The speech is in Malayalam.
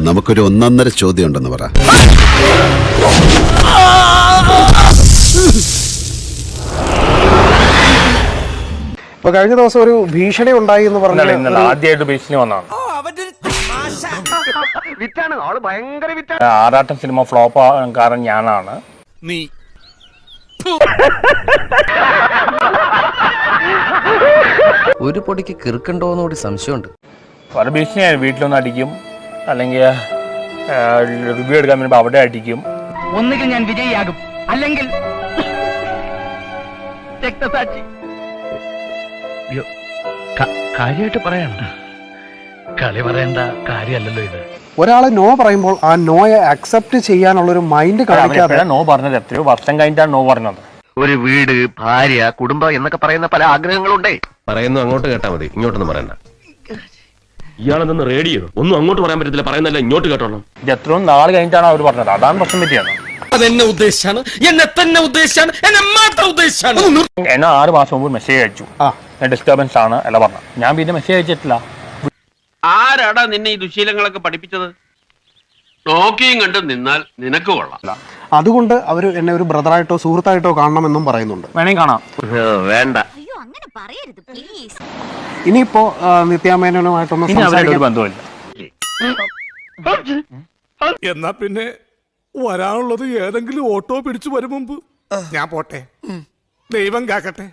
നമുക്കൊരു ഒന്നൊന്നര ചോദ്യം ഉണ്ടെന്ന് പറ. ഇപ്പൊ കഴിഞ്ഞ ദിവസം ഒരു ഭീഷണി ഉണ്ടായി എന്ന് പറഞ്ഞു. ആദ്യമായിട്ട് ഭീഷണി വന്നാണ്. ആറാട്ടം സിനിമ ഫ്ലോപ്പ് കാരണം ഞാനാണ്. ഒരു പൊടിക്ക് കിറുക്കുണ്ടോന്ന് കൂടി സംശയമുണ്ട്. പല ഭീഷണിയായി. വീട്ടിലൊന്ന് അടിക്കും, അല്ലെങ്കിൽ റിവ്യൂ എടുക്കാൻ വരുമ്പോൾ അവിടെ അടിക്കും. ഒന്നുകിൽ ഞാൻ വിജയിയാകും, അല്ലെങ്കിൽ രക്തസാക്ഷി. കാര്യമായിട്ട് പറയണ്ട, കളി പറയേണ്ട കാര്യമല്ലല്ലോ ഇത്. ഒരാളെ നോ പറയുമ്പോൾ ആ നോയെ അക്സെപ്റ്റ് ചെയ്യാനുള്ള ഒരു മൈൻഡ് കാണിക്കാതെ നോ പറഞ്ഞത് എത്രയോ വർഷം കഴിഞ്ഞിട്ടാണ് നോ പറഞ്ഞത്. ഒരു വീട്, ഭാര്യ, കുടുംബം എന്നൊക്കെ പറയുന്ന പല ആഗ്രഹങ്ങളുണ്ടേ. പറയുന്നു അങ്ങോട്ട് കേട്ടാ മതി, ഇങ്ങോട്ടൊന്നും പറയണ്ട. ഇയാളെന്ന് റേഡിയോ ഒന്നും അങ്ങോട്ട് പറയാൻ പറ്റത്തില്ല, പറയുന്നല്ല ഇങ്ങോട്ട് കേട്ടോളാം. ഇത് എത്രയും നാൾ കഴിഞ്ഞിട്ടാണ് അവർ പറഞ്ഞത്. അതാണ് പ്രശ്നം പറ്റിയാണ്. അതെന്നെ ഉദ്ദേശിച്ചാണ്, എന്നെ തന്നെ ഉദ്ദേശിച്ചാണ്, എന്നെ മാത്രം ഉദ്ദേശിച്ചാണ്. എന്നെ 6 മാസം മുമ്പ് മെസ്സേജ് അയച്ചു, ഡിസ്റ്റർബൻസ് ആണ് അല്ല പറഞ്ഞു. ഞാൻ പിന്നെ മെസ്സേജ് അയച്ചിട്ടില്ല. ആരാടാ നിന്നെ ഈ ദുശീലങ്ങളൊക്കെ പഠിപ്പിച്ചത്? നോക്കിയും കണ്ട് നിന്നാൽ നിനക്ക് കൊള്ളാം. അതുകൊണ്ട് അവർ എന്നെ ഒരു ബ്രദറായിട്ടോ സുഹൃത്തായിട്ടോ കാണണമെന്നും പറയുന്നുണ്ട്. വേണമെങ്കിൽ കാണാം. വേണ്ട. ഇനിയിപ്പോ നിത്യാമേനോനുമായിട്ടൊന്നും ഒരു ബന്ധമില്ല. എന്നാ പിന്നെ വരാനുള്ളത് ഏതെങ്കിലും ഓട്ടോ പിടിച്ചു വരും മുമ്പ് ഞാൻ പോട്ടെ. ദൈവം കാക്കട്ടെ.